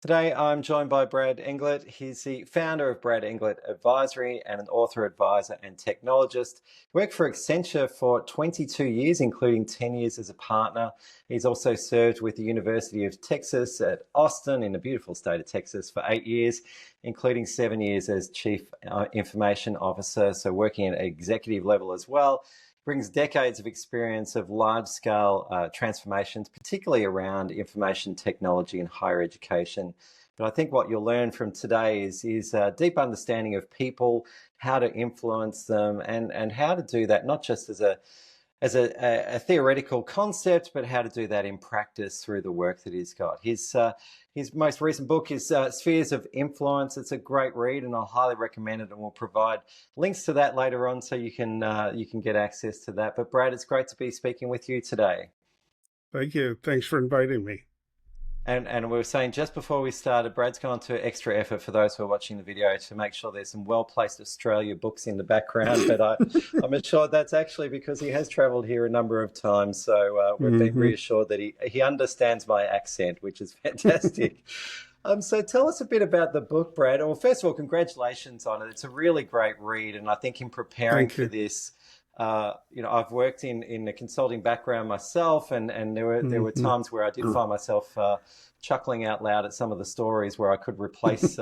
Today, I'm joined by Brad Englert. He's the founder of Brad Englert Advisory and an author, advisor, and technologist. He worked for Accenture for 22 years, including 10 years as a partner. He's also served with the University of Texas at Austin in the beautiful state of Texas for 8 years, including 7 years as Chief Information Officer, so working at executive level as well. Brings decades of experience of large-scale transformations, particularly around information technology and higher education. But I think what you'll learn from today is a deep understanding of people, how to influence them, and how to do that not just as a theoretical concept, but how to do that in practice through the work that he's got. His most recent book is Spheres of Influence. It's a great read, and I'll highly recommend it. And we'll provide links to that later on, so you can get access to that. But Brad, it's great to be speaking with you today. Thank you. Thanks for inviting me. And we were saying just before we started, Brad's gone to extra effort for those who are watching the video to make sure there's some well-placed Australia books in the background. But I'm assured that's actually because he has travelled here a number of times. So we've been reassured that he understands my accent, which is fantastic. So tell us a bit about the book, Brad. Well, first of all, congratulations on it. It's a really great read. And I think in preparing for this, I've worked in a consulting background myself, and there were times where I did find myself chuckling out loud at some of the stories where I could replace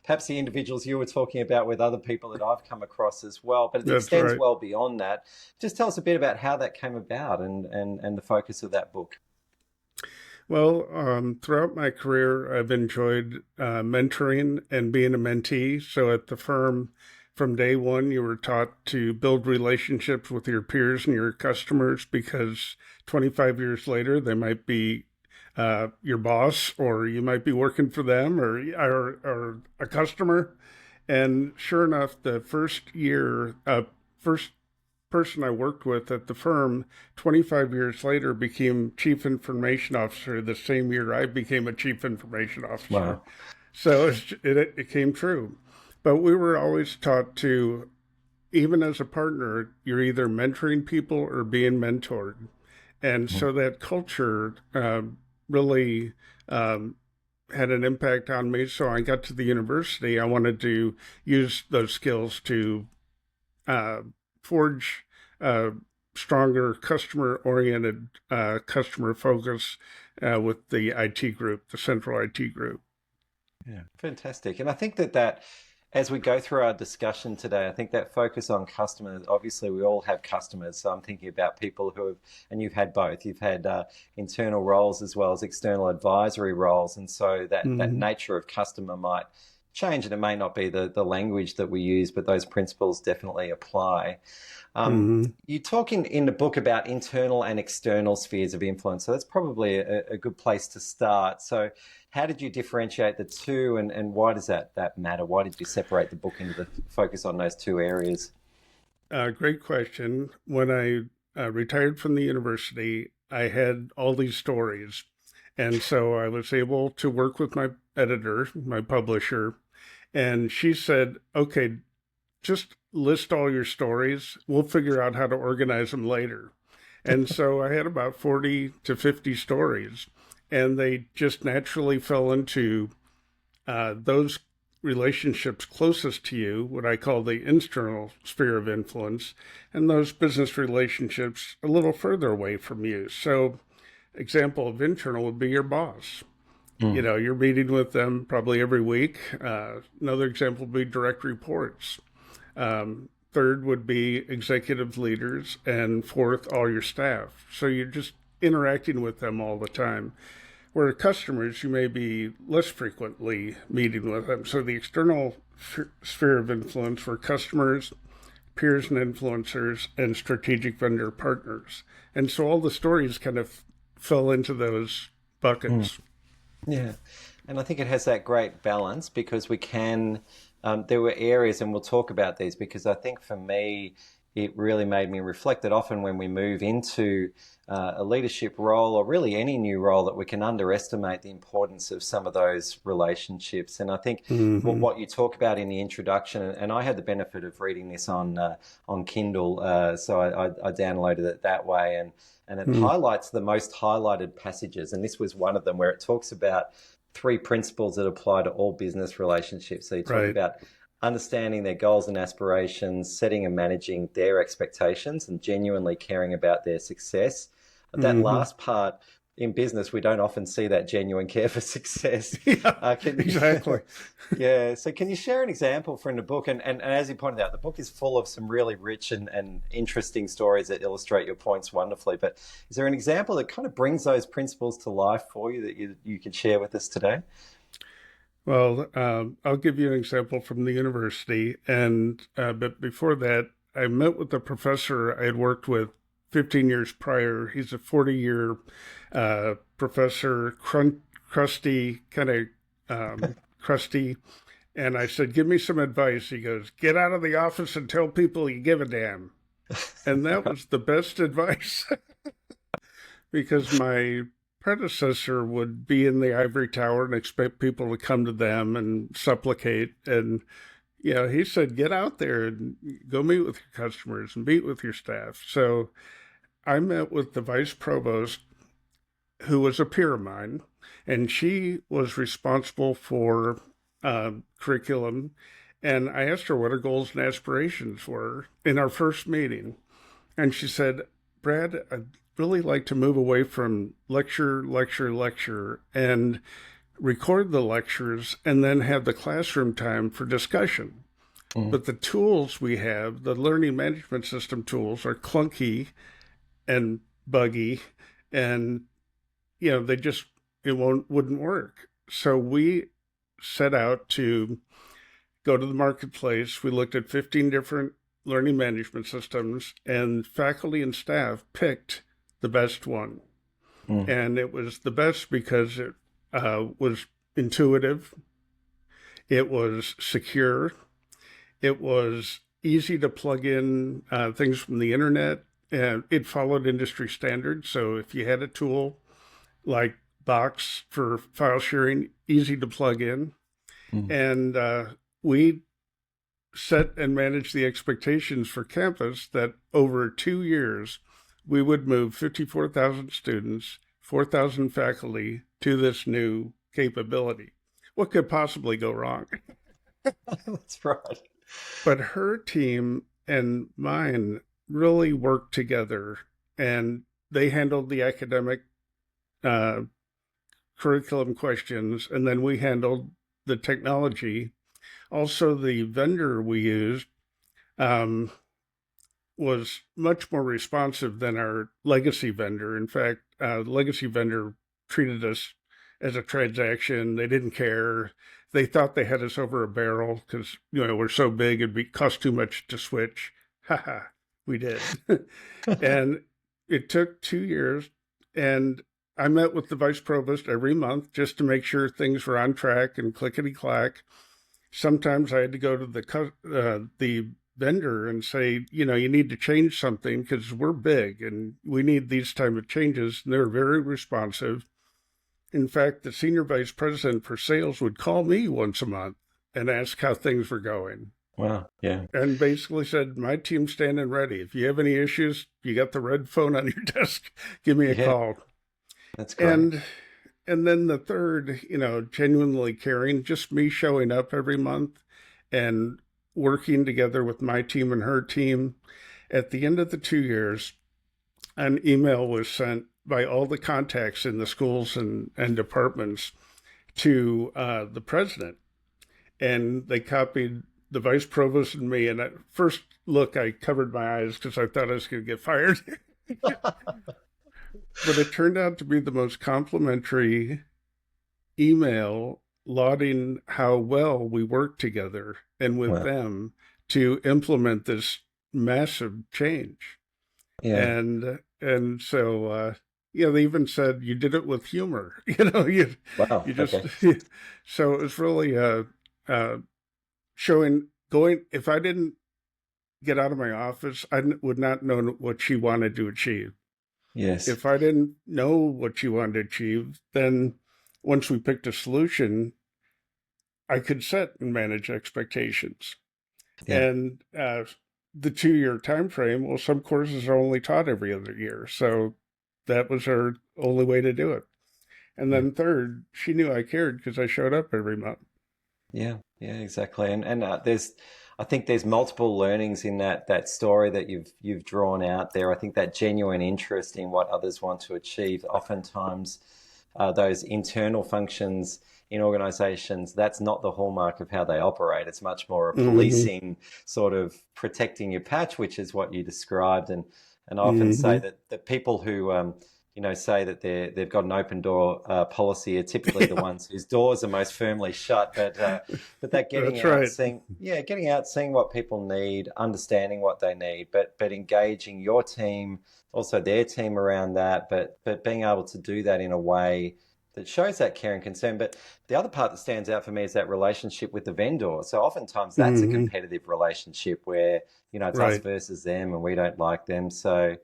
perhaps the individuals you were talking about with other people that I've come across as well. But it extends well beyond that. Just tell us a bit about how that came about and the focus of that book. Well, throughout my career, I've enjoyed mentoring and being a mentee. So at the firm, from day one, you were taught to build relationships with your peers and your customers, because 25 years later, they might be your boss, or you might be working for them, or a customer. And sure enough, the first person I worked with at the firm 25 years later became Chief Information Officer the same year I became a Chief Information Officer. Wow. So it came true. But we were always taught to, even as a partner, you're either mentoring people or being mentored. And so that culture really had an impact on me. So I got to the university. I wanted to use those skills to forge stronger customer-oriented customer focus with the IT group, the central IT group. Yeah, fantastic. And I think that as we go through our discussion today, I think that focus on customers, obviously we all have customers. So I'm thinking about people who have, and you've had both, you've had internal roles as well as external advisory roles. And so that nature of customer might change, and it may not be the language that we use, but those principles definitely apply. You talk in the book about internal and external spheres of influence. So that's probably a good place to start. So how did you differentiate the two, and why does that matter? Why did you separate the book into the focus on those two areas? Great question. When I retired from the university, I had all these stories. And so I was able to work with my editor, my publisher, and she said, okay, just list all your stories. We'll figure out how to organize them later. And so I had about 40 to 50 stories, and they just naturally fell into those relationships closest to you, what I call the internal sphere of influence, and those business relationships a little further away from you. So example of internal would be your boss. You know, you're meeting with them probably every week. Another example would be direct reports. Third would be executive leaders, and fourth, all your staff. So you're just interacting with them all the time. Where customers, you may be less frequently meeting with them. So the external sphere of influence for customers, peers and influencers, and strategic vendor partners. And so all the stories kind of fell into those buckets. Yeah, and I think it has that great balance, because we can, there were areas, and we'll talk about these, because I think for me, it really made me reflect that often when we move into a leadership role, or really any new role, that we can underestimate the importance of some of those relationships. And I think what you talk about in the introduction, and I had the benefit of reading this on Kindle, so I downloaded it that way, and it highlights the most highlighted passages. And this was one of them, where it talks about three principles that apply to all business relationships. So you talk Right. about understanding their goals and aspirations, setting and managing their expectations, and genuinely caring about their success. That Hmm. last part in business, we don't often see that genuine care for success. Yeah, Can you, exactly. yeah. So can you share an example from the book? And as you pointed out, the book is full of some really rich and interesting stories that illustrate your points wonderfully. But is there an example that kind of brings those principles to life for you that you could share with us today? Well, I'll give you an example from the university. And but before that, I met with a professor I had worked with 15 years prior. He's a 40-year professor, crusty, kind of crusty. And I said, "Give me some advice." He goes, "Get out of the office and tell people you give a damn." And that was the best advice because my predecessor would be in the ivory tower and expect people to come to them and supplicate. And, he said, get out there and go meet with your customers and meet with your staff. So I met with the vice provost, who was a peer of mine, and she was responsible for curriculum. And I asked her what her goals and aspirations were in our first meeting. And she said, Brad, I'd really like to move away from lecture, lecture, lecture, and record the lectures and then have the classroom time for discussion. Mm. But the tools we have, the learning management system tools, are clunky and buggy, and they just wouldn't work. So we set out to go to the marketplace. We looked at 15 different learning management systems, and faculty and staff picked the best one. Mm. And it was the best because it was intuitive, it was secure, it was easy to plug in things from the internet, and it followed industry standards. So if you had a tool like Box for file sharing, easy to plug in. Mm. And we set and manage the expectations for campus that over 2 years, we would move 54,000 students, 4,000 faculty to this new capability. What could possibly go wrong? That's right. But her team and mine really worked together, and they handled the academic uh, curriculum questions, and then we handled the technology. Also, the vendor we used um, was much more responsive than our legacy vendor. In fact, the legacy vendor treated us as a transaction. They didn't care. They thought they had us over a barrel because we're so big it'd cost too much to switch. Haha, we did. And it took 2 years, and I met with the vice provost every month just to make sure things were on track and clickety clack. Sometimes I had to go to the vendor and say, you need to change something because we're big and we need these type of changes. And they're very responsive. In fact, the senior vice president for sales would call me once a month and ask how things were going. Wow. Yeah. And basically said, my team's standing ready. If you have any issues, you got the red phone on your desk, give me a Yeah. call. That's great. And then the third, genuinely caring, just me showing up every month and working together with my team and her team. At the end of the 2 years, an email was sent by all the contacts in the schools and departments to the president. And they copied the vice provost and me. And at first look, I covered my eyes because I thought I was going to get fired. But it turned out to be the most complimentary email lauding how well we worked together and with Wow. them to implement this massive change. Yeah. And so they even said you did it with humor. You Wow. just Okay. so it was really showing going. If I didn't get out of my office, I would not know what she wanted to achieve. Yes. If I didn't know what she wanted to achieve, then once we picked a solution, I could set and manage expectations. Yeah. And the 2 year time frame, well, some courses are only taught every other year. So that was our only way to do it. And Yeah. then third, she knew I cared because I showed up every month. Yeah, yeah, exactly. And I think there's multiple learnings in that story that you've drawn out there. I think that genuine interest in what others want to achieve, oftentimes, those internal functions in organizations, that's not the hallmark of how they operate. It's much more a Hmm. policing sort of protecting your patch, which is what you described. And I often say Hmm. that the people who say that they've got an open door policy are typically the Yeah, ones whose doors are most firmly shut. But that that's right. getting out, seeing what people need, understanding what they need, but engaging your team, also their team around that, but being able to do that in a way that shows that care and concern. But the other part that stands out for me is that relationship with the vendor. So oftentimes that's a Hmm. competitive relationship where, it's us Right. versus them and we don't like them. So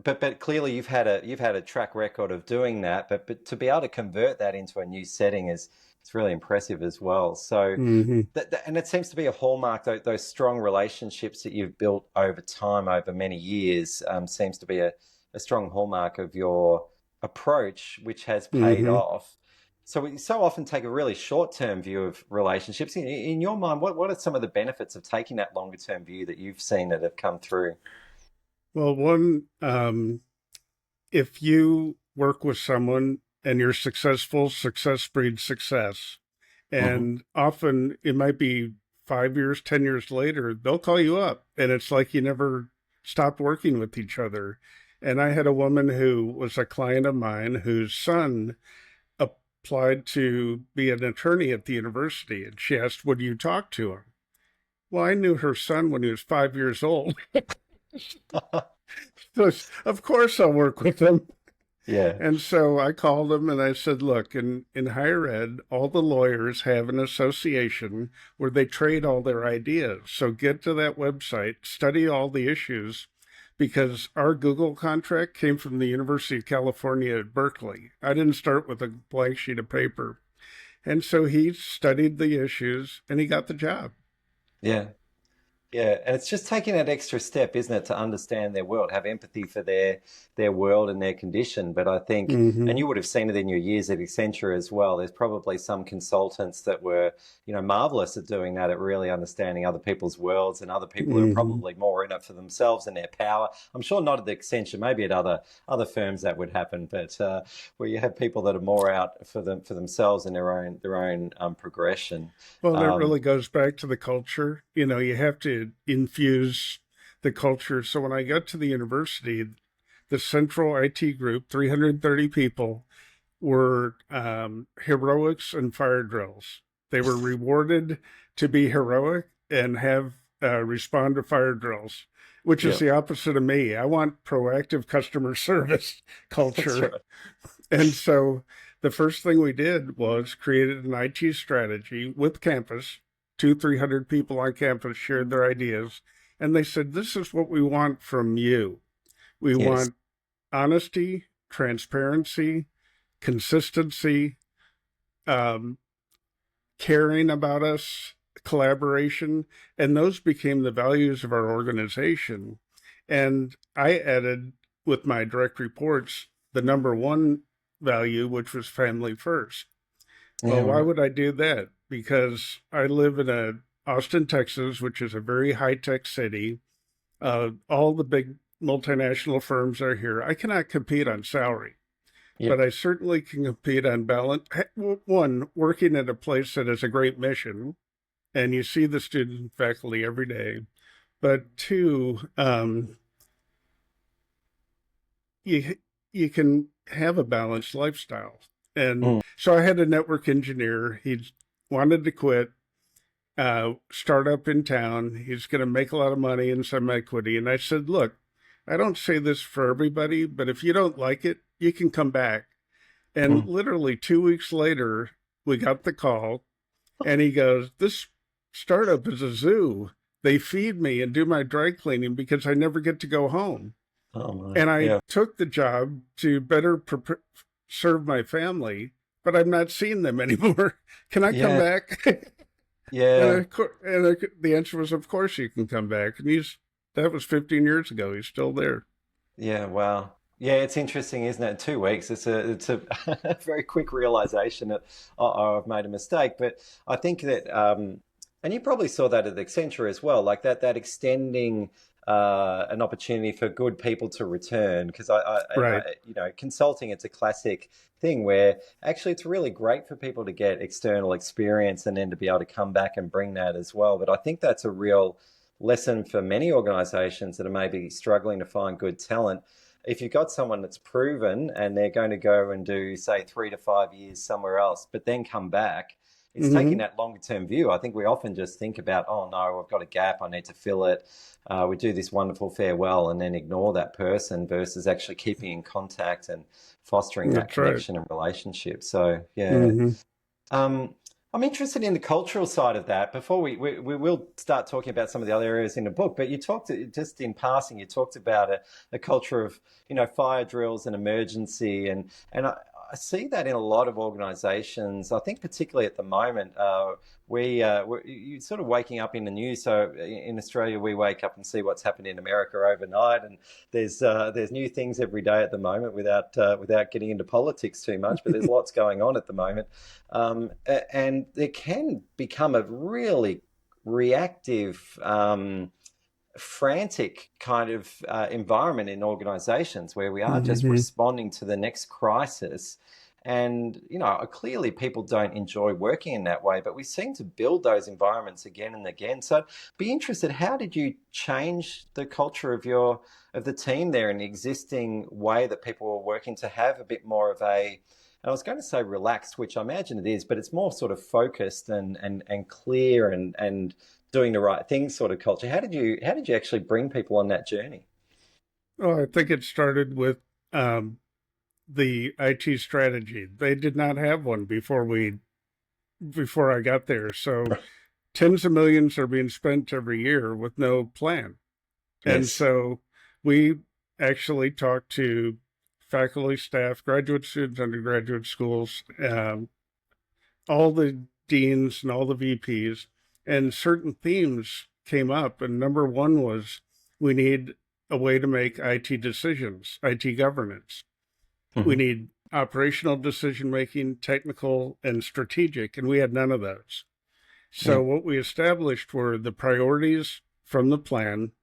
but clearly you've had a track record of doing that, but to be able to convert that into a new setting is it's really impressive as well. So Hmm. and it seems to be a hallmark, those strong relationships that you've built over time, over many years, seems to be a strong hallmark of your approach, which has paid Hmm. off. So we so often take a really short-term view of relationships. In your mind, what are some of the benefits of taking that longer-term view that you've seen that have come through? Well, one, if you work with someone and you're successful, success breeds success. Hmm. And often it might be 5 years, 10 years later, they'll call you up and it's like you never stopped working with each other. And I had a woman who was a client of mine whose son applied to be an attorney at the university. And she asked, would you talk to him? Well, I knew her son when he was 5 years old. So, of course, I'll work with him. Yeah. And so I called him and I said, look, in higher ed, all the lawyers have an association where they trade all their ideas. So get to that website, study all the issues, because our Google contract came from the University of California at Berkeley. I didn't start with a blank sheet of paper. And so he studied the issues and he got the job. Yeah. Yeah, and it's just taking that extra step, isn't it, to understand their world, have empathy for their world and their condition. But I think, and Hmm. you would have seen it in your years at Accenture as well. There's probably some consultants that were, marvelous at doing that, at really understanding other people's worlds, and other people who are Hmm. probably more in it for themselves and their power. I'm sure not at Accenture, maybe at other firms that would happen, but where you have people that are more out for themselves and their own progression. Well, and it Um, really goes back to the culture. You know, you have to infuse the culture. So when I got to the university, the central IT group, 330 people, were heroics and fire drills. They were rewarded to be heroic and have respond to fire drills, which is yeah, the opposite of me. I want proactive customer service that's culture. right. And so the first thing we did was created an IT strategy with campus. 300 people on campus shared their ideas. And they said, this is what we want from you. We Yes. want honesty, transparency, consistency, um, caring about us, collaboration. And those became the values of our organization. And I added with my direct reports the number one value, which was family first. Yeah, Well, why right. would I do that? Because I live in Austin, Texas, which is a very high tech city. All the big multinational firms are here. I cannot compete on salary, but Yep. I certainly can compete on balance. One, working at a place that has a great mission, and you see the students and faculty every day. But two, you you can have a balanced lifestyle. And Mm. so I had a network engineer. He wanted to quit, startup in town. He's going to make a lot of money and some equity. And I said, look, I don't say this for everybody, but if you don't like it, you can come back. And Mm. literally 2 weeks later, we got the call, and he goes, this startup is a zoo. They feed me and do my dry cleaning because I never get to go home. Oh my. And I Yeah. took the job to better serve my family, but I'm not seeing them anymore. Can I come Yeah. back? And, Yeah. the answer was, of course you can come back. And that was 15 years ago. He's still there. Yeah. Wow. Yeah, it's interesting, isn't it? 2 weeks. It's a very quick realization that oh, I've made a mistake. But I think that, and you probably saw that at Accenture as well, like that extending an opportunity for good people to return. Because Right. consulting, it's a classic thing where actually it's really great for people to get external experience and then to be able to come back and bring that as well. But I think that's a real lesson for many organizations that are maybe struggling to find good talent. If you've got someone that's proven and they're going to go and do, say, 3 to 5 years somewhere else, but then come back, it's taking Hmm. that longer term view. I think we often just think about, oh no, I've got a gap, I need to fill it. We do this wonderful farewell and then ignore that person versus actually keeping in contact and fostering that That's right. connection and relationship. So, yeah. Hmm. Um, I'm interested in the cultural side of that. Before we will start talking about some of the other areas in the book, but you talked just in passing. You talked about a culture of fire drills and emergency, and I see that in a lot of organisations. I think particularly at the moment, you sort of waking up in the news. So in Australia, we wake up and see what's happened in America overnight, and there's new things every day at the moment without getting into politics too much. But there's lots going on at the moment. And it can become a really reactive, frantic kind of environment in organizations where we are just Hmm. responding to the next crisis. And, clearly people don't enjoy working in that way, but we seem to build those environments again and again. So I'd be interested, how did you change the culture of the team there in the existing way that people were working to have a bit more of and I was going to say relaxed, which I imagine it is, but it's more sort of focused and clear and doing the right thing sort of culture. How did you actually bring people on that journey? Well, I think it started with um, the IT strategy. They did not have one before I got there. So tens of millions are being spent every year with no plan. And Yes. so we actually talked to faculty, staff, graduate students, undergraduate schools, all the deans and all the VPs, and certain themes came up. And number one was we need a way to make IT decisions, IT governance. We Hmm. need operational decision making, technical and strategic, and we had none of those. Yeah. So what we established were the priorities from the plan,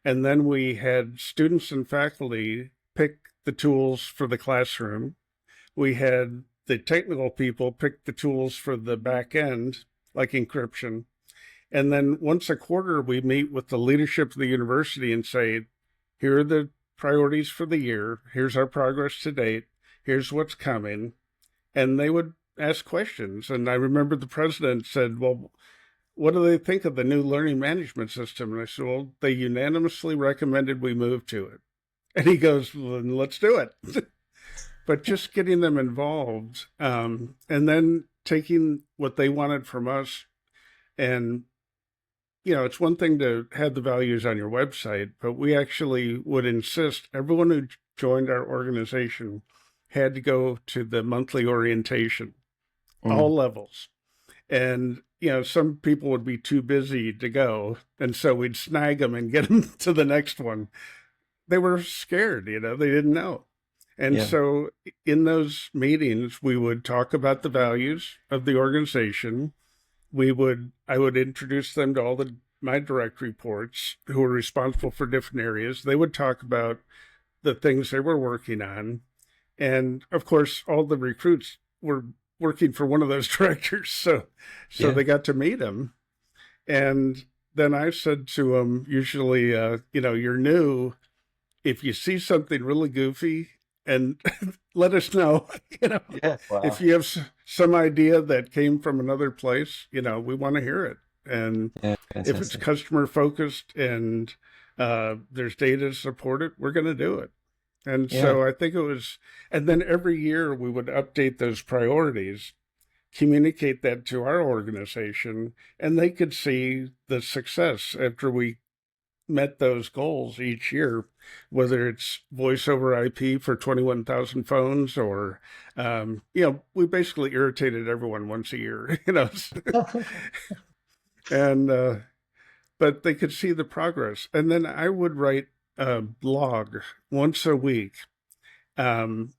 and then we had students and faculty pick the tools for the classroom. We had the technical people pick the tools for the back end, like encryption. And then once a quarter, we meet with the leadership of the university and say, here are the priorities for the year. Here's our progress to date. Here's what's coming. And they would ask questions. And I remember the president said, well, what do they think of the new learning management system? And I said, well, they unanimously recommended we move to it. And he goes, well, then let's do it. But just getting them involved, and then taking what they wanted from us. And, it's one thing to have the values on your website, but we actually would insist everyone who joined our organization had to go to the monthly orientation, Mm. all levels. And some people would be too busy to go, and so we'd snag them and get them to the next one. They were scared, they didn't know. And Yeah. so in those meetings we would talk about the values of the organization. I would introduce them to all the my direct reports who were responsible for different areas. They would talk about the things they were working on, and of course all the recruits were working for one of those directors, so Yeah. they got to meet him. And then I said to him, usually, you're new. If you see something really goofy, and let us know, you know, Yeah. if Wow. you have some idea that came from another place, we want to hear it. And Yeah. if it's Fantastic. customer focused and there's data to support it, we're going to do it. And Yeah. so I think it was, and then every year we would update those priorities, communicate that to our organization, and they could see the success after we met those goals each year, whether it's voice over IP for 21,000 phones or, we basically irritated everyone once a year, and, but they could see the progress. And then I would write a blog once a week Um,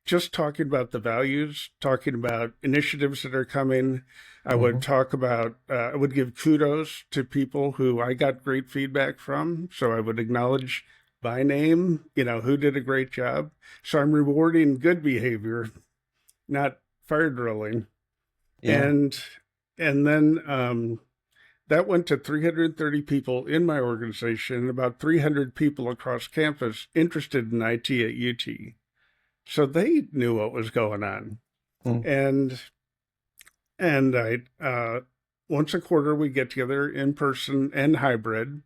just talking about the values, talking about initiatives that are coming. I would Hmm. talk about, I would give kudos to people who I got great feedback from. So I would acknowledge by name, who did a great job. So I'm rewarding good behavior, not fire drilling. Yeah. And, and then, that went to 330 people in my organization, about 300 people across campus interested in IT at UT. So they knew what was going on. Mm. And I once a quarter we get together in person and hybrid,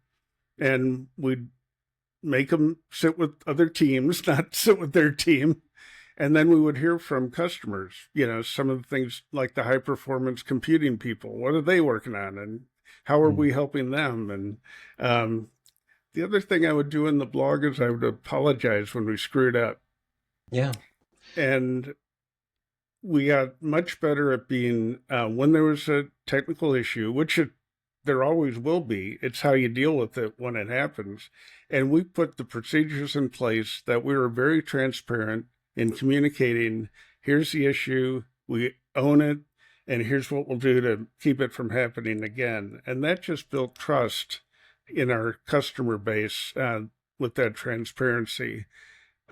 and we'd make them sit with other teams, not sit with their team. And then we would hear from customers, some of the things like the high performance computing people. What are they working on, and how are Mm. we helping them? And the other thing I would do in the blog is I would apologize when we screwed up. Yeah. And we got much better at being when there was a technical issue, there always will be. It's how you deal with it when it happens. And we put the procedures in place that we were very transparent in communicating. Here's the issue. We own it. And here's what we'll do to keep it from happening again. And that just built trust in our customer base with that transparency.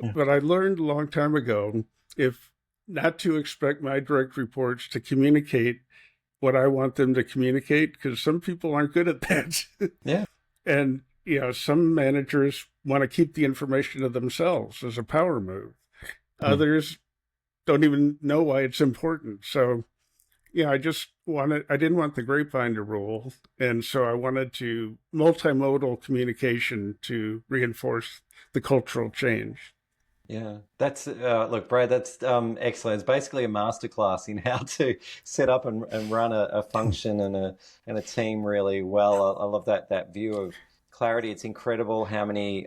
Yeah. But I learned a long time ago if not to expect my direct reports to communicate what I want them to communicate, because some people aren't good at that. Yeah. And, some managers want to keep the information to themselves as a power move. Mm. Others don't even know why it's important. So, I didn't want the grapevine to rule. And so I wanted to multimodal communication to reinforce the cultural change. Yeah, that's look, Brad. That's excellent. It's basically a masterclass in how to set up and run a function and a team really well. I love that view of clarity. It's incredible how many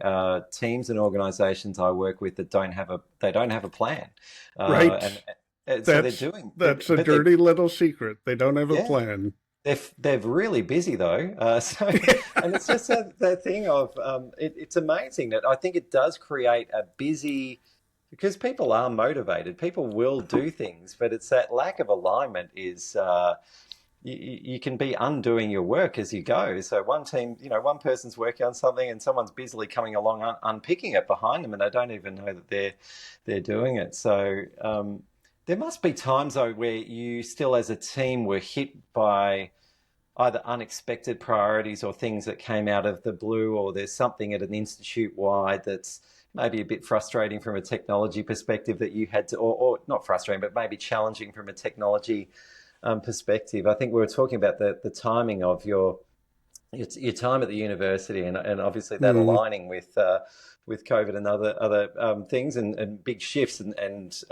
teams and organizations I work with that don't have a plan, Right. and so they're That's doing, that's a but they dirty little secret. They don't have a yeah. plan. Yeah. They're really busy though, and it's just that thing of it's amazing that I think it does create a busy because people are motivated, people will do things, but it's that lack of alignment is you can be undoing your work as you go. So one team, one person's working on something and someone's busily coming along unpicking it behind them, and they don't even know that they're doing it. So there must be times though where you still, as a team, were hit by either unexpected priorities or things that came out of the blue, or there's something at an institute wide that's maybe a bit frustrating from a technology perspective that you had to, or not frustrating, but maybe challenging from a technology perspective. I think we were talking about the timing of your time at the university, and obviously that Mm, aligning with COVID and other things and big shifts, and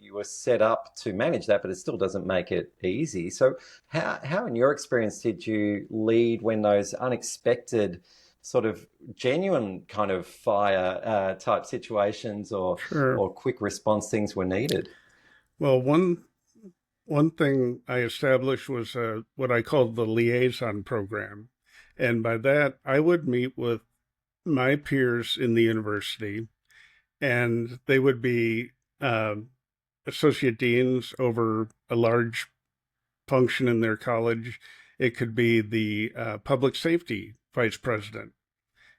you were set up to manage that, but it still doesn't make it easy. So, how in your experience did you lead when those unexpected, sort of genuine kind of fire type situations sure. or quick response things were needed? Well, one thing I established was what I called the liaison program, and by that I would meet with my peers in the university, and they would be associate deans over a large function in their college. It could be the public safety vice president.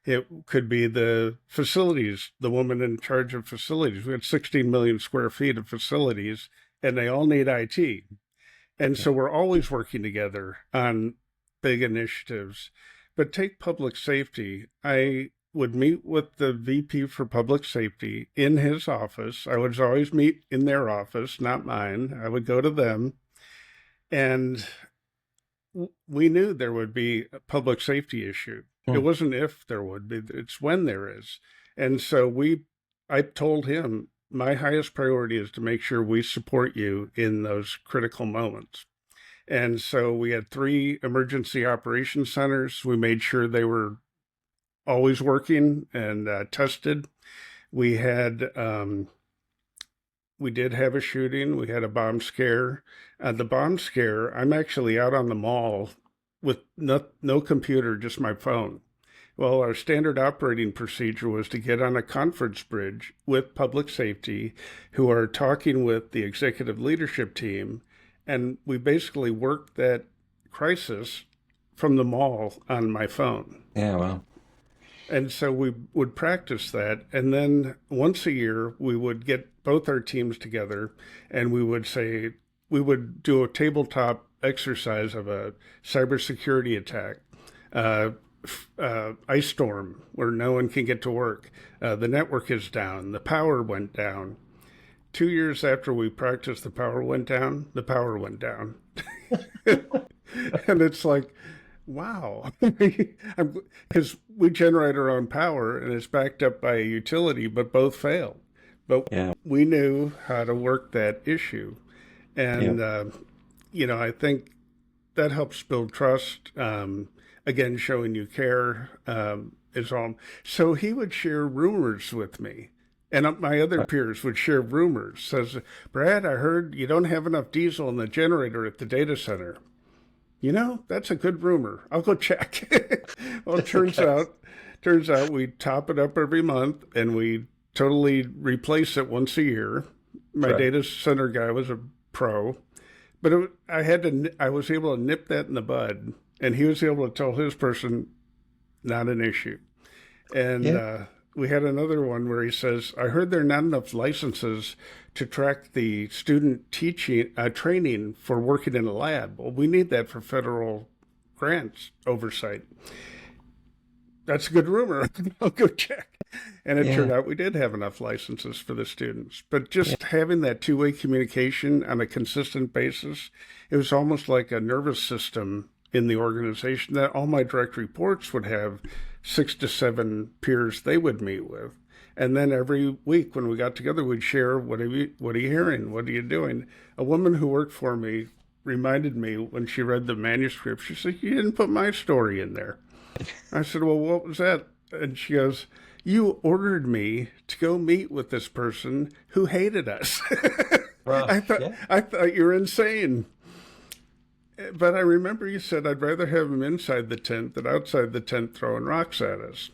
It could be the facilities, the woman in charge of facilities. We had 16 million square feet of facilities, and they all need IT. And Yeah. so we're always working together on big initiatives. But take public safety. I would meet with the VP for public safety in his office. I would always meet in their office, not mine. I would go to them. And we knew there would be a public safety issue. It Mm. wasn't if there would be, it's when there is. And so I told him, my highest priority is to make sure we support you in those critical moments. And so we had 3 emergency operations centers. We made sure they were always working and tested. We had we did have a shooting. We had a bomb scare. The bomb scare, I'm actually out on the mall with no computer, just my phone. Well, our standard operating procedure was to get on a conference bridge with public safety, who are talking with the executive leadership team, and we basically worked that crisis from the mall on my phone. Yeah, well, And so we would practice that. And then once a year, we would get both our teams together and we would say, we would do a tabletop exercise of a cybersecurity attack, uh, ice storm where no one can get to work. The network is down. The power went down. 2 years after we practiced, the power went down. The power went down. And it's like, wow. Because we generate our own power and it's backed up by a utility, but both failed. But yeah, we knew how to work that issue. yeah, And, I think that helps build trust. Again, showing you care is all. So he would share rumors with me. And my other peers would share rumors. Says, Brad, I heard you don't have enough diesel in the generator at the data center. That's a good rumor. I'll go check. Well, it just in turns case. out, we top it up every month and we totally replace it once a year. My Right. data center guy was a pro, but I was able to nip that in the bud, and he was able to tell his person, not an issue. And Yeah. we had another one where he says, I heard there are not enough licenses to track the student teaching training for working in a lab. Well, we need that for federal grants oversight. That's a good rumor. I'll go check. And it turned Yeah. out we did have enough licenses for the students. But Yeah. just having that two-way communication on a consistent basis, it was almost like a nervous system in the organization that all my direct reports would have 6 to 7 peers they would meet with. And then every week when we got together, we'd share, what are you hearing? What are you doing? A woman who worked for me reminded me when she read the manuscript, she said, you didn't put my story in there. I said, well, what was that? And she goes, you ordered me to go meet with this person who hated us. Right. I thought Yeah. I thought you were insane. But I remember you said I'd rather have him inside the tent than outside the tent throwing rocks at us.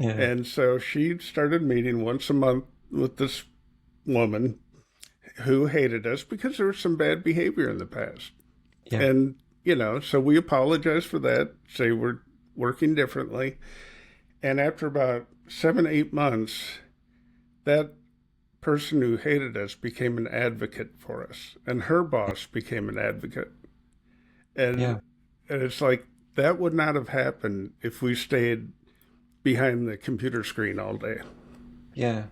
Yeah. And so she started meeting once a month with this woman who hated us because there was some bad behavior in the past. Yeah. And, so we apologize for that, say we're working differently. And after about 7, 8 months, that person who hated us became an advocate for us, and her boss became an advocate. And, Yeah. and it's like that would not have happened if we stayed behind the computer screen all day. Yeah.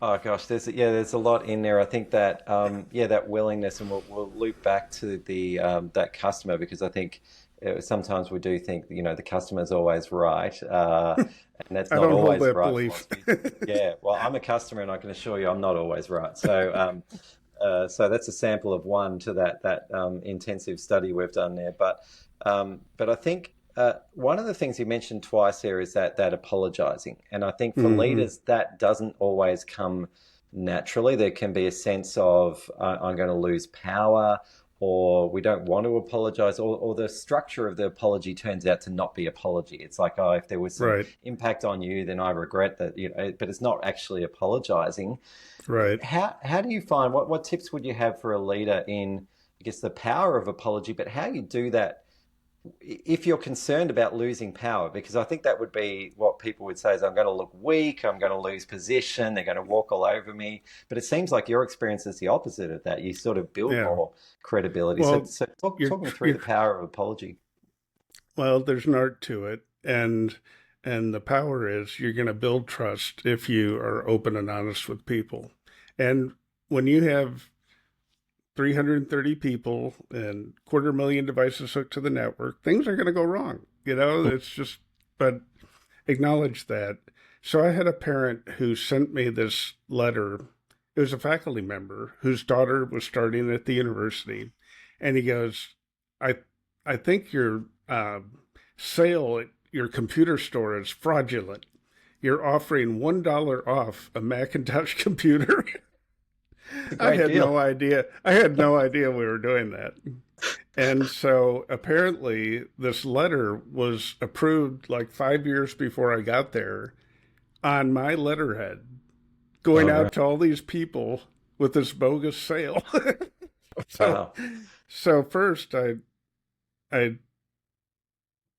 Oh gosh, there's a lot in there. I think that that willingness, and we'll loop back to the that customer, because I think sometimes we do think the customer's always right, and that's I not don't hold always the that right belief. philosophy. Yeah, well, I'm a customer, and I can assure you, I'm not always right. So that's a sample of one to that intensive study we've done there. But I think one of the things you mentioned twice here is that apologizing, and I think for Hmm. leaders that doesn't always come naturally. There can be a sense of I'm going to lose power, or we don't want to apologize, or the structure of the apology turns out to not be apology. It's like, oh, if there was some Right, impact on you, then I regret that, but it's not actually apologizing. right. How do you find what tips would you have for a leader in, I guess, the power of apology, but how you do that if you're concerned about losing power? Because I think that would be what people would say is, I'm going to look weak, I'm going to lose position, they're going to walk all over me. But it seems like your experience is the opposite of that. You sort of build Yeah. more credibility. So, Well, so talk, you're talk me through you're the power of apology. well. There's an art to it, and the power is you're going to build trust if you are open and honest with people. And when you have 330 people and 250,000 devices hooked to the network, things are going to go wrong. It's just, but acknowledge that. So I had a parent who sent me this letter. It was a faculty member whose daughter was starting at the university. And he goes, I, I think your sale at your computer store is fraudulent. You're offering $1 off a Macintosh computer. It's a I great had deal. no idea. I had no idea we were doing that. And so apparently, this letter was approved like 5 years before I got there on my letterhead, going Oh, out right. to all these people with this bogus sale. so, Wow. so first, I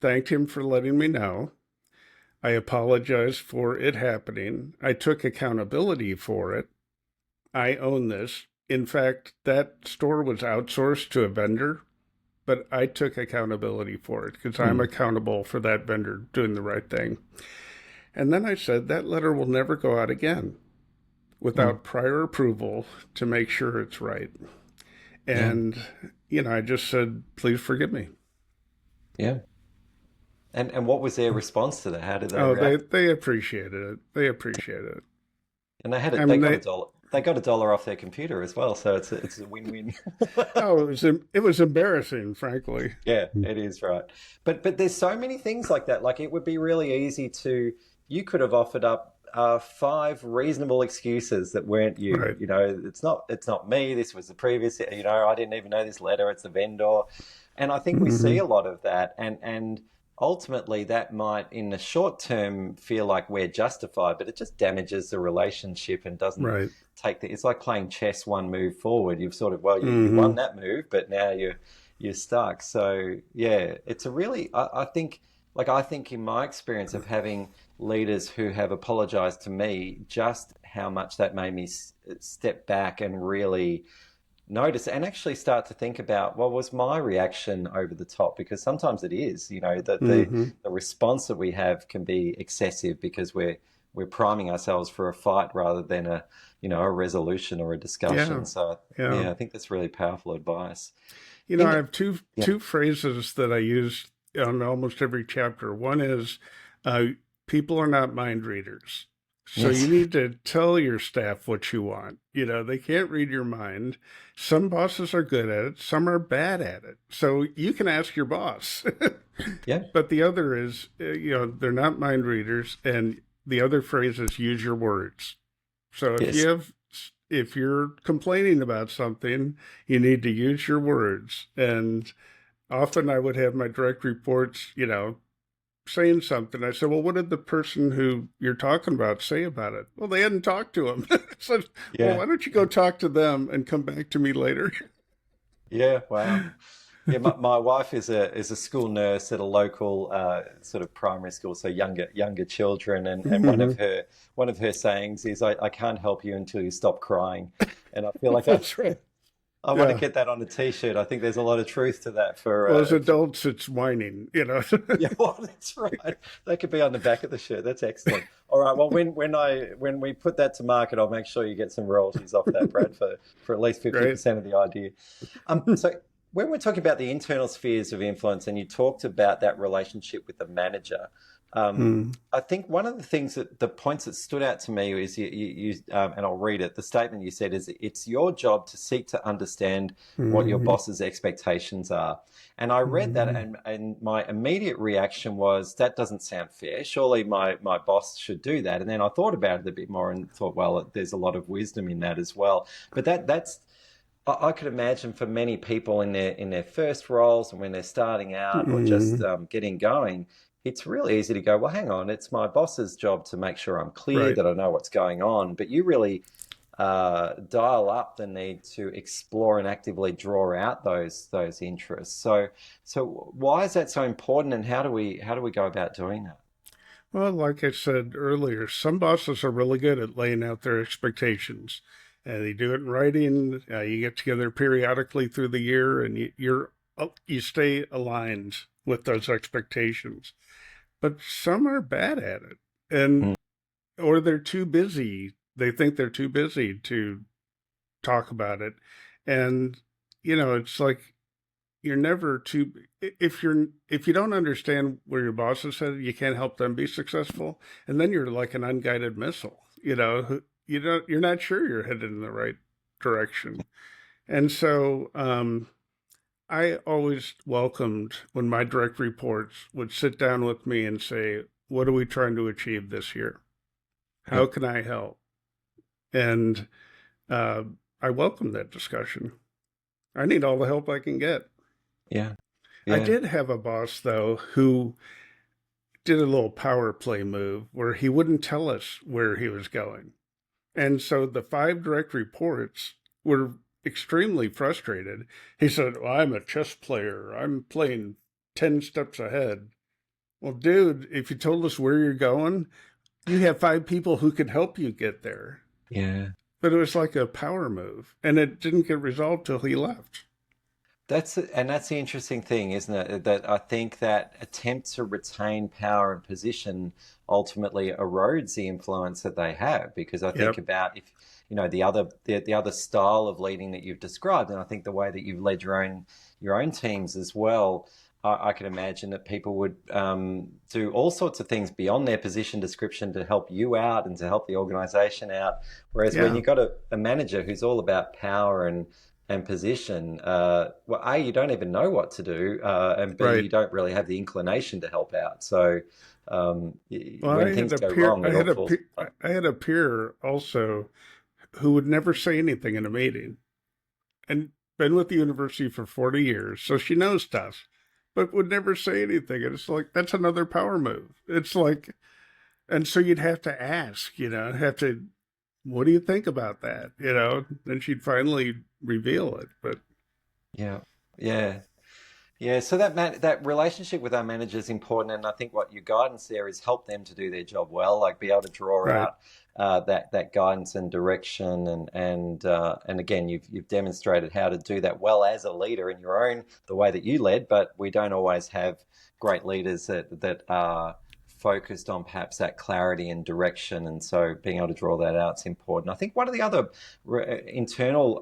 thanked him for letting me know. I apologized for it happening. I took accountability for it. I own this. In fact, that store was outsourced to a vendor, but I took accountability for it because I'm Hmm. accountable for that vendor doing the right thing. And then I said that letter will never go out again Hmm. without prior approval to make sure it's right. Yeah. And, I just said, please forgive me. Yeah. And what was their response to that? How did they Oh, they, react? they appreciated it. They appreciated it. And they had I it. They mean, got a dollar. They got a dollar off their computer as well. So it's a win-win. it was embarrassing, frankly. Yeah, it is right. But there's so many things like that. Like it would be really easy to. You could have offered up five reasonable excuses that weren't you. Right. You know, it's not me. This was the previous. You know, I didn't even know this letter. It's the vendor, and I think we see Hmm. a lot of that. And ultimately, that might, in the short term, feel like we're justified, but it just damages the relationship and doesn't Right. take the. It's like playing chess, one move forward. You've sort of, well, you won Hmm. that move, but now you're stuck. So yeah, it's a really I think in my experience of having leaders who have apologized to me, just how much that made me step back and really notice and actually start to think about what was my reaction over the top, because sometimes it is, that the Hmm. the response that we have can be excessive because we're priming ourselves for a fight rather than a resolution or a discussion. Yeah. So Yeah. yeah, I think that's really powerful advice. I In have two Yeah. two phrases that I use on almost every chapter. One is, uh, people are not mind readers. So you Yes. need to tell your staff what you want. They can't read your mind. Some bosses are good at it, some are bad at it. So you can ask your boss. Yeah. But the other is, they're not mind readers. And the other phrase is use your words. So Yes. if you're complaining about something, you need to use your words. And often I would have my direct reports, saying something. I said, well, what did the person who you're talking about say about it? Well, they hadn't talked to him. So, well, Yeah. why don't you go talk to them and come back to me later? Yeah. Wow. Yeah, my wife is a school nurse at a local sort of primary school, so younger children, and Hmm. one of her sayings is, I can't help you until you stop crying, and I feel like I That's right. I want to Yeah. get that on a t-shirt. I think there's a lot of truth to that for Well, as for adults, it's whining. yeah, well, that's right. That could be on the back of the shirt. That's excellent. All right. Well, when we put that to market, I'll make sure you get some royalties off that, Brad, for at least Right. 50% of the idea. So when we're talking about the internal spheres of influence, and you talked about that relationship with the manager, Mm-hmm. I think one of the things that the points that stood out to me is and I'll read it. The statement you said is, it's your job to seek to understand what your Mm-hmm. boss's expectations are. And I read that, and my immediate reaction was, that doesn't sound fair. Surely my boss should do that. And then I thought about it a bit more and thought, well, there's a lot of wisdom in that as well. But that's I could imagine for many people in their first roles and when they're starting out or just Mm-hmm. getting going, it's really easy to go, well, hang on, it's my boss's job to make sure I'm clear, Right. that I know what's going on. But you really dial up the need to explore and actively draw out those interests. So why is that so important, and how do we go about doing that? Well, like I said earlier, some bosses are really good at laying out their expectations, and they do it in writing. You get together periodically through the year, and you stay aligned with those expectations. But some are bad at it, and Mm, or they're too busy. They think they're too busy to talk about it, and it's like you're never too if you don't understand where your boss is headed, you can't help them be successful, and then you're like an unguided missile. You're not sure you're headed in the right direction. And so I always welcomed when my direct reports would sit down with me and say, what are we trying to achieve this year? yeah. How can I help? And uh, I welcome that discussion. I need all the help I can get. Yeah. I Yeah. did have a boss, though, who did a little power play move where he wouldn't tell us where he was going. And so the five direct reports were extremely frustrated. He said, well, I'm a chess player. I'm playing 10 steps ahead. Well, dude, if you told us where you're going, you have five people who could help you get there. Yeah. But it was like a power move, and it didn't get resolved till he left. That's the interesting thing, isn't it? That I think that attempt to retain power and position ultimately erodes the influence that they have. Because I think Yep. about if the other style of leading that you've described, and I think the way that you've led your own teams as well. I can imagine that people would do all sorts of things beyond their position description to help you out and to help the organization out. Whereas when Yeah. you've got a manager who's all about power and position, well, A, you don't even know what to do, and B, Right. you don't really have the inclination to help out. So Well, when things go wrong, it all falls apart. I had a peer also who would never say anything in a meeting, and been with the university for 40 years, so she knows stuff, but would never say anything. And it's like, that's another power move. It's like, and so you'd have to ask, have to, what do you think about that? Then she'd finally reveal it. But Yeah, yeah. Yeah, so that relationship with our manager is important, and I think what your guidance there is help them to do their job well, like be able to draw right, out that guidance and direction, and again, you've demonstrated how to do that well as a leader in your own the way that you led, but we don't always have great leaders that are focused on perhaps that clarity and direction, and so being able to draw that out is important. I think one of the other internal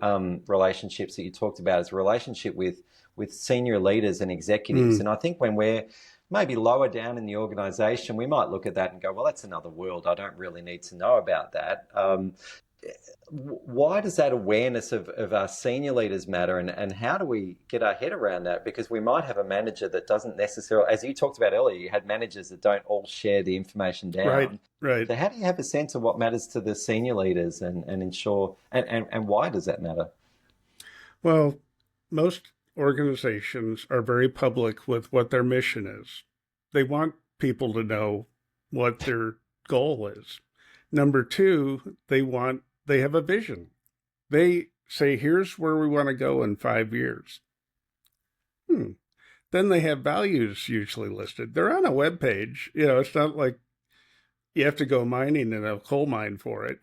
relationships that you talked about is a relationship with senior leaders and executives. mm, And I think when we're maybe lower down in the organization, we might look at that and go, well, that's another world. I don't really need to know about that. Why does that awareness of our senior leaders matter, and how do we get our head around that? Because we might have a manager that doesn't necessarily, as you talked about earlier, you had managers that don't all share the information right, down. right. So how do you have a sense of what matters to the senior leaders and ensure, and why does that matter? Well, most organizations are very public with what their mission is. They want people to know what their goal is. Number two, they have a vision. They say, here's where we want to go in 5 years. Hmm. Then they have values usually listed. They're on a web page. It's not like you have to go mining in a coal mine for it.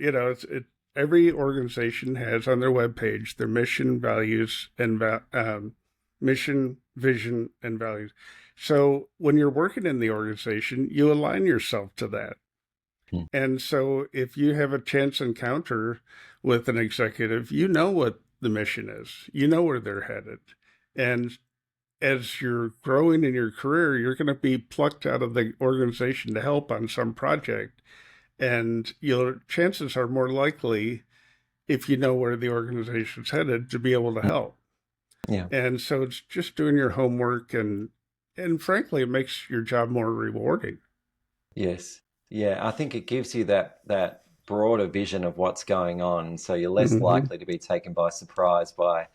Every organization has on their webpage their mission, values, and mission, vision, and values. So when you're working in the organization, you align yourself to that. Hmm. And so if you have a chance encounter with an executive, you know what the mission is, you know where they're headed. And as you're growing in your career, you're going to be plucked out of the organization to help on some project. And your chances are more likely, if you know where the organization's headed, to be able to help. Yeah. And so it's just doing your homework, and frankly, it makes your job more rewarding. Yes. Yeah, I think it gives you that broader vision of what's going on, so you're less Mm-hmm. likely to be taken by surprise by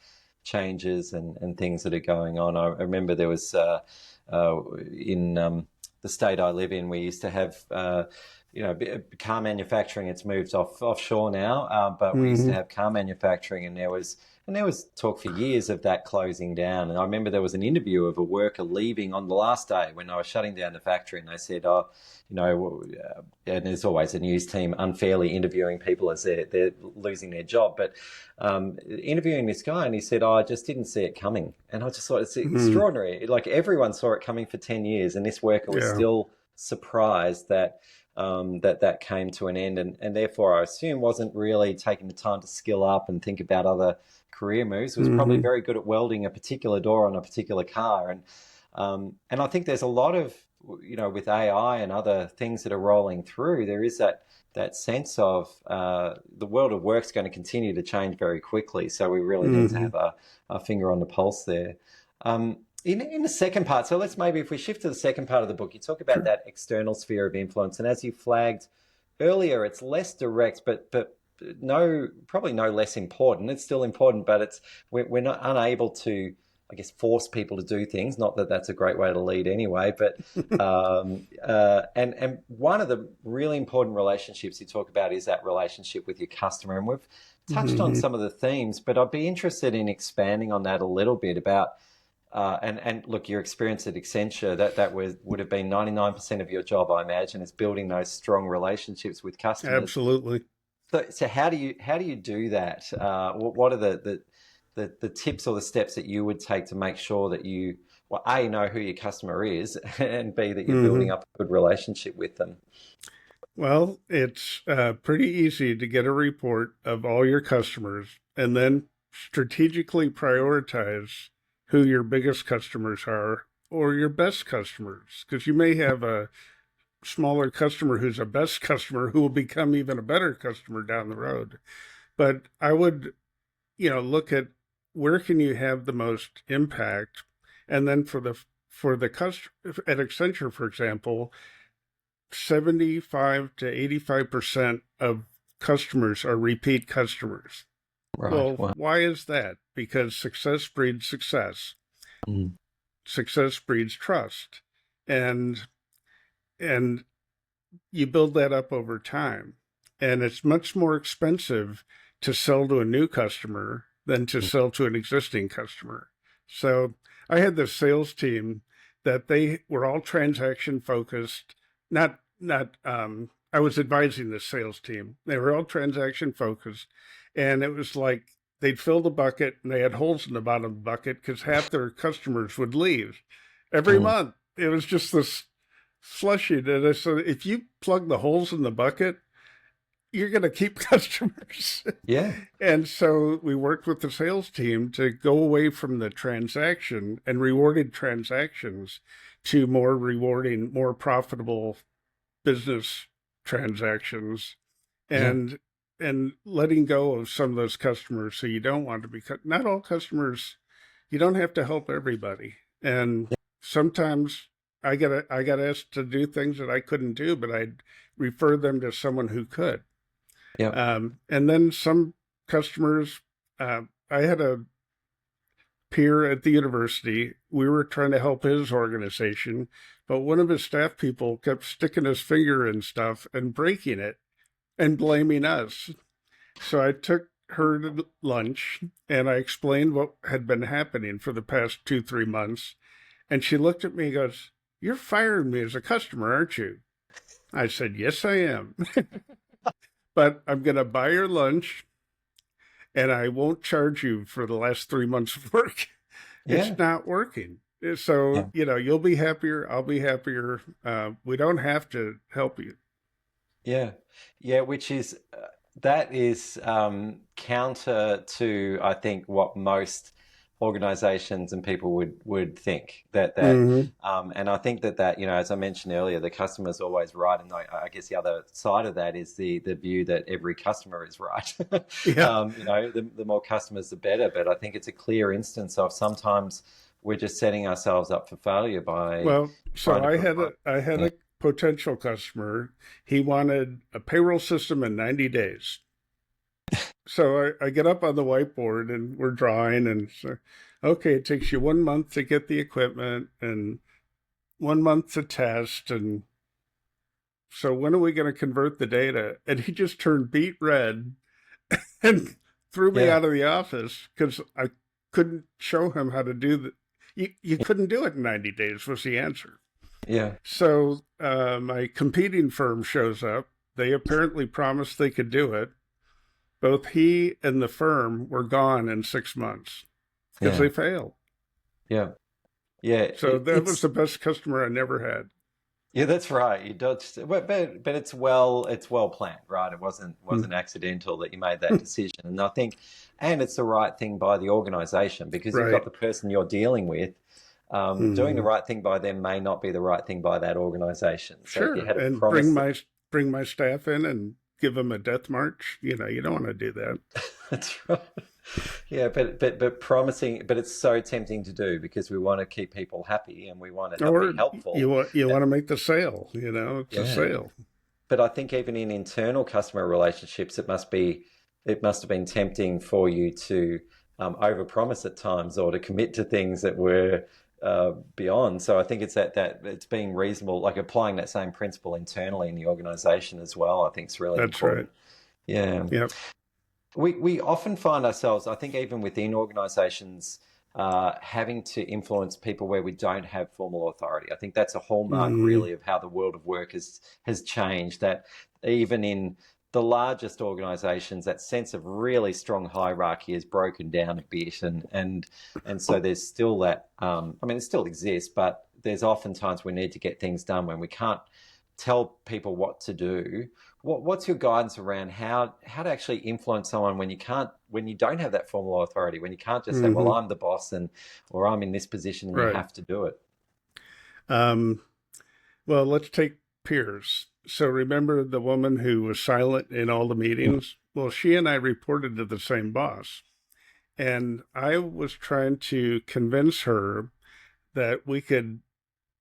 changes and things that are going on. I remember there was in the state I live in, we used to have car manufacturing. It's moved offshore now, but we used to Mm-hmm. have car manufacturing, and there was talk for years of that closing down. And I remember there was an interview of a worker leaving on the last day when they were shutting down the factory, and they said, "Oh, and there's always a news team unfairly interviewing people as they're losing their job, but interviewing this guy, and he said, "Oh, I just didn't see it coming." And I just thought it's Mm-hmm. extraordinary. Like everyone saw it coming for 10 years, and this worker was Yeah. still surprised that that came to an end, and therefore I assume wasn't really taking the time to skill up and think about other career moves. Was probably Mm-hmm. very good at welding a particular door on a particular car, and I think there's a lot of with AI and other things that are rolling through. There is that sense of the world of work is going to continue to change very quickly, so we really need to Mm-hmm. have our finger on the pulse there. In the second part, so let's maybe if we shift to the second part of the book, you talk about Sure. that external sphere of influence, and as you flagged earlier, it's less direct, but probably no less important. It's still important, but we're not unable to, I guess, force people to do things. Not that that's a great way to lead anyway, but and one of the really important relationships you talk about is that relationship with your customer, and we've touched on some of the themes, but I'd be interested in expanding on that a little bit about. And look, your experience at Accenture, that would have been 99% of your job, I imagine, is building those strong relationships with customers. Absolutely. So how do you do that? What are the tips or the steps that you would take to make sure that you, well, A, know who your customer is, and B, that you're building up a good relationship with them? Well, it's pretty easy to get a report of all your customers and then strategically prioritize who your biggest customers are or your best customers, because you may have a smaller customer who's a best customer who will become even a better customer down the road. But I would, look at where can you have the most impact, and then for the customer at Accenture, for example, 75 to 85% of customers are repeat customers. Right. Well, Wow. why is that? Because success breeds success. Mm. Success breeds trust. And and you build that up over time. And it's much more expensive to sell to a new customer than to sell to an existing customer. So I had this sales team that they were all transaction focused. Not I was advising the sales team. They were all transaction focused. And it was like they'd fill the bucket and they had holes in the bottom of the bucket because half their customers would leave every Mm. month. It was just this flushing. And I said, if you plug the holes in the bucket, you're going to keep customers. Yeah. And so we worked with the sales team to go away from the transaction and rewarded transactions to more rewarding, more profitable business transactions, Yeah. and letting go of some of those customers. So you don't want to be not all customers. You don't have to help everybody. And sometimes I got asked to do things that I couldn't do, but I'd refer them to someone who could. Yeah. And then some customers, I had a peer at the university. We were trying to help his organization, but one of his staff people kept sticking his finger in stuff and breaking it and blaming us. So I took her to lunch and I explained what had been happening for the past 2, 3 months. And she looked at me and goes, "You're firing me as a customer, aren't you?" I said, "Yes, I am." But I'm going to buy your lunch and I won't charge you for the last 3 months of work. Yeah. It's not working. So, Yeah. you'll be happier. I'll be happier. We don't have to help you. Yeah. Yeah. Which is that is counter to, I think, what most organizations and people would think that Mm-hmm. and I think that as I mentioned earlier, the customer's always right, and I guess the other side of that is the view that every customer is right. Yeah. The more customers the better, but I think it's a clear instance of sometimes we're just setting ourselves up for failure by Well, so trying to provide. I had Yeah. a potential customer. He wanted a payroll system in 90 days. So I get up on the whiteboard and we're drawing and so, okay, it takes you 1 month to get the equipment and 1 month to test. And so when are we going to convert the data? And he just turned beet red and threw me Yeah. out of the office because I couldn't show him how to do you couldn't do it in 90 days was the answer. Yeah. So my competing firm shows up. They apparently promised they could do it. Both he and the firm were gone in 6 months because Yeah. they failed. Yeah. Yeah. So that was It's the best customer I never had. Yeah, that's right. You dodged, but it's well planned, right? It Mm. wasn't accidental that you made that decision, and I think, and it's the right thing by the organisation because you've got Right. the person you're dealing with. Doing the Hmm. right thing by them may not be the right thing by that organisation. So if you Sure. had a And promise, bring my staff in and give them a death march. You don't want to do that. that's right. Yeah, but promising, but it's so tempting to do because we want to keep people happy and we want to be Or helpful. you want Uh, to make the sale. It's a Yeah. sale. but I think even in internal customer relationships, it must have been tempting for you to overpromise at times or to commit to things that were beyond. So I think it's that it's being reasonable, like applying that same principle internally in the organization as well. I think is really That's right. important. Yeah. Yep. We often find ourselves, I think, even within organizations, having to influence people where we don't have formal authority. I think that's a hallmark, Mm, really, of how the world of work has changed. That even in the largest organizations, that sense of really strong hierarchy is broken down a bit, and so there's still that. I mean, it still exists, but there's often times we need to get things done when we can't tell people what to do. What's your guidance around how to actually influence someone when you don't have that formal authority, when you can't just say, well, hmm I'm the boss and or I'm in this position and you Right. have to do it. Um, well, let's take peers. So remember the woman who was silent in all the meetings? Well, she and I reported to the same boss. And I was trying to convince her that we could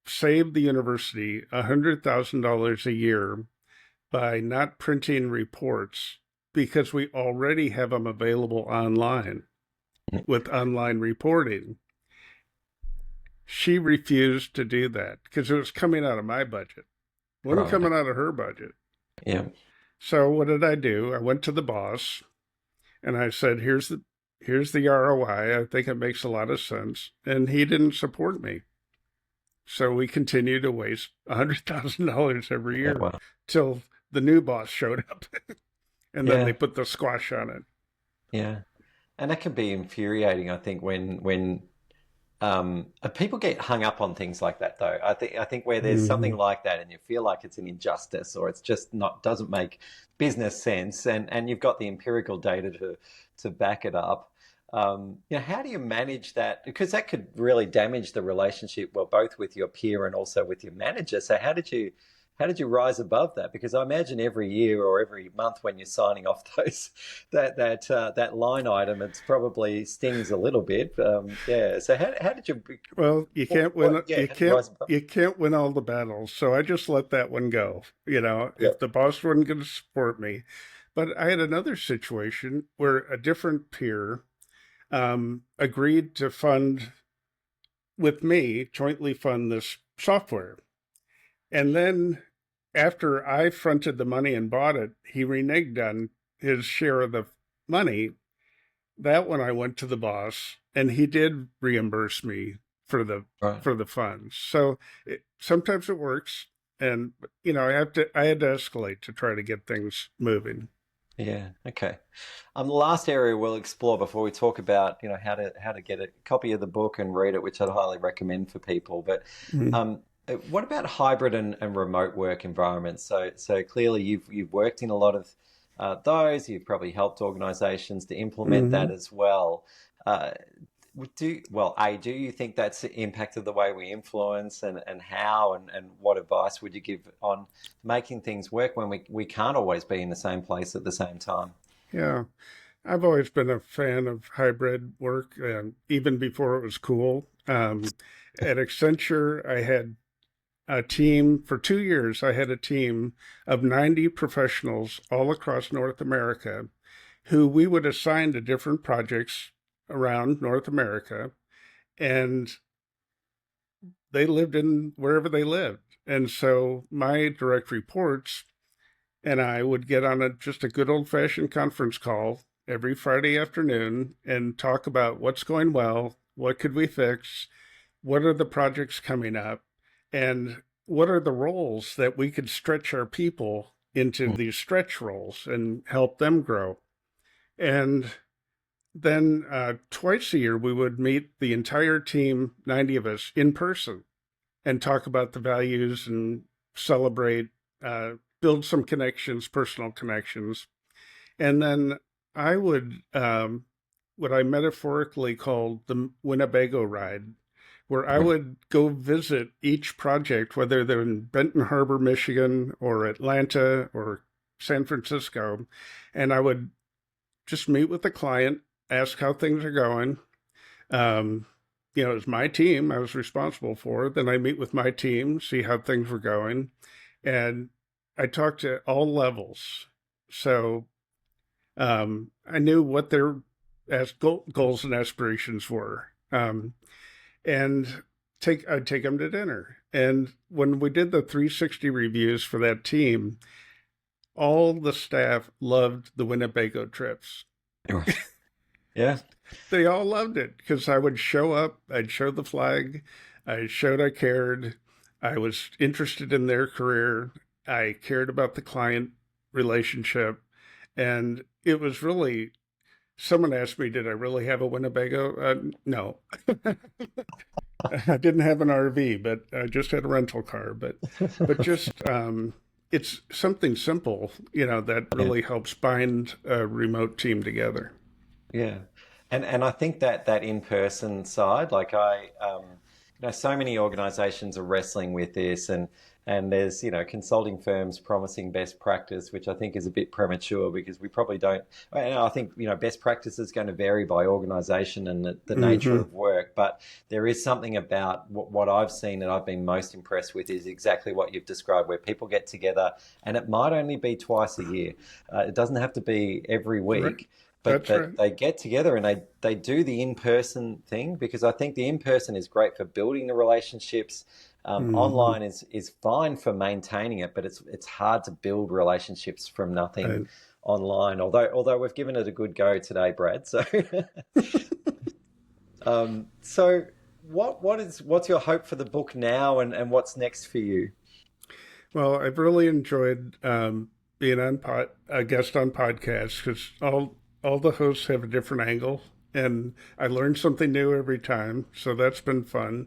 save the university $100,000 a year by not printing reports because we already have them available online with online reporting. She refused to do that because it was coming out of my budget. It wasn't Right. coming out of her budget. Yeah. So what did I do? I went to the boss and I said, here's the ROI. I think it makes a lot of sense. And he didn't support me. So we continued to waste $100,000 every Yeah. year Well. till the new boss showed up. And then they Yeah. put the squash on it. Yeah. And that can be infuriating, I think, when people get hung up on things like that, though. I think where there's something Mm-hmm. like that, and you feel like it's an injustice, or it's just not doesn't make business sense, and you've got the empirical data to back it up. How do you manage that? Because that could really damage the relationship, well, both with your peer and also with your manager. So how did you rise above that? Because I imagine every year or every month when you're signing off those that line item, it's probably stings a little bit. Yeah. So how did you Well, you can't win. what yeah, how did you rise above? You can't win all the battles. So I just let that one go. Yeah. If the boss wasn't going to support me, but I had another situation where a different peer agreed to fund with me, jointly fund this software, and then after I fronted the money and bought it, he reneged on his share of the money. That one I went to the boss, and he did reimburse me for the Right. funds. So sometimes it works, and I had to escalate to try to get things moving. Yeah. Okay. The last area we'll explore before we talk about, how to get a copy of the book and read it, which I'd highly recommend for people. But Mm-hmm. what about hybrid and remote work environments? So clearly you've worked in a lot of those. You've probably helped organisations to implement that Mm-hmm. as well. Uh, do you think that's impacted the way we influence and how and what advice would you give on making things work when we can't always be in the same place at the same time? Yeah, I've always been a fan of hybrid work, even before it was cool. At Accenture, I had a team for 2 years. I had a team of 90 professionals all across North America who we would assign to different projects around North America. And they lived in wherever they lived. And so my direct reports and I would get on just a good old fashioned conference call every Friday afternoon and talk about what's going well, what could we fix, what are the projects coming up, and what are the roles that we could stretch our people into these stretch roles and help them grow. And then twice a year, we would meet the entire team, 90 of us, in person and talk about the values and celebrate, build some connections, personal connections. And then I would, what I metaphorically called the Winnebago ride, where I would go visit each project, whether they're in Benton Harbor, Michigan, or Atlanta, or San Francisco, and I would just meet with the client, ask how things are going. Um, it was my team I was responsible for. Then I meet with my team, see how things were going, and I talked to all levels. So I knew what their goals and aspirations were. And I'd take them to dinner. And when we did the 360 reviews for that team, all the staff loved the Winnebago trips. Yeah. They all loved it because I would show up, I'd show the flag, I showed I cared, I was interested in their career, I cared about the client relationship, and it was really. Someone asked me, "Did I really have a Winnebago?" No, I didn't have an RV, but I just had a rental car. But just it's something simple, that Yeah. really helps bind a remote team together. Yeah, and I think that that in-person side, like so many organizations are wrestling with this, and there's consulting firms promising best practice, which I think is a bit premature because we probably don't. And I think best practice is going to vary by organization and the nature Mm-hmm. of work, but there is something about what I've seen that I've been most impressed with is exactly what you've described, where people get together, and it might only be twice a year. It doesn't have to be every Right. week but That's that right. they get together and they do the in-person thing because I think the in-person is great for building the relationships. Mm-hmm. Online is fine for maintaining it, but it's hard to build relationships from nothing Right. online. Although we've given it a good go today, Brad. So so what's your hope for the book now and what's next for you? Well, I've really enjoyed being a guest on podcasts because all the hosts have a different angle, and I learn something new every time. So that's been fun.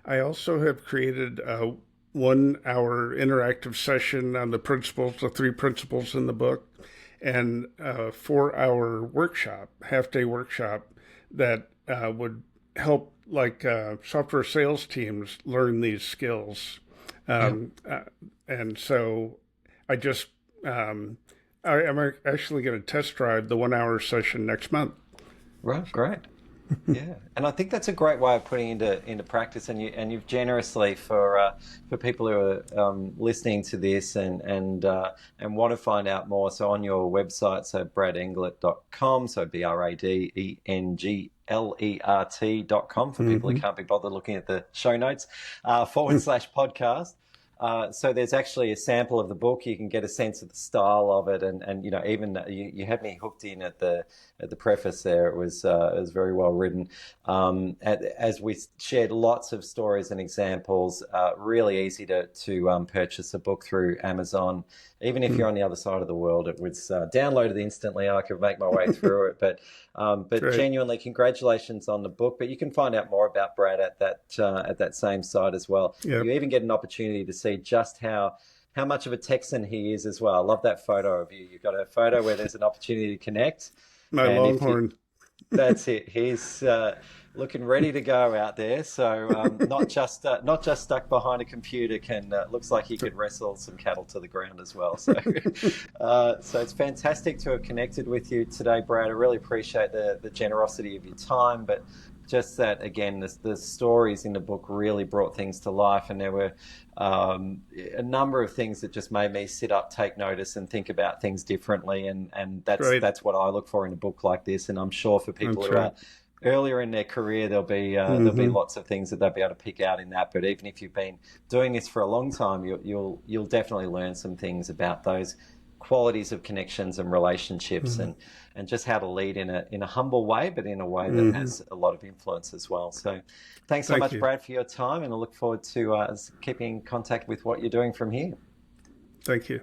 I also have created a 1 hour interactive session on the 3 principles in the book, and a 4 hour workshop, half day workshop that would help software sales teams learn these skills. Yeah, Um, uh, and so I just, I'm actually going to test drive the 1 hour session next month. right, great. Yeah, and I think that's a great way of putting into practice. And you've generously for people who are listening to this and want to find out more. So on your website, so bradenglert.com, so BRADENGLERT.com for people who Mm-hmm. can't be bothered looking at the show notes / podcast. So there's actually a sample of the book. You can get a sense of the style of it, and even you had me hooked in at the preface there. It was very well written. As we shared lots of stories and examples, really easy to purchase a book through Amazon. Even if you're on the other side of the world, it was downloaded instantly. I could make my way through it, but Right. genuinely, congratulations on the book. But you can find out more about Brad at that same site as well. Yep. You even get an opportunity to see just how much of a Texan he is as well. I love that photo of you. You've got a photo where there's an opportunity to connect, My and if you Longhorn. that's it. He's looking ready to go out there. So not just stuck behind a computer. Can looks like he could wrestle some cattle to the ground as well. So so it's fantastic to have connected with you today, Brad. I really appreciate the generosity of your time, but just that again, the stories in the book really brought things to life, and there were a number of things that just made me sit up, take notice, and think about things differently. And that's Right. that's what I look for in a book like this. And I'm sure for people That's who right. are earlier in their career, there'll be Mm-hmm. lots of things that they'll be able to pick out in that. But even if you've been doing this for a long time, you'll definitely learn some things about those qualities of connections and relationships Mm-hmm. and just how to lead in a humble way, but in a way that Mm-hmm. has a lot of influence as well. So thanks so Thank much, you. Brad, for your time, and I look forward to keeping in contact with what you're doing from here. Thank you.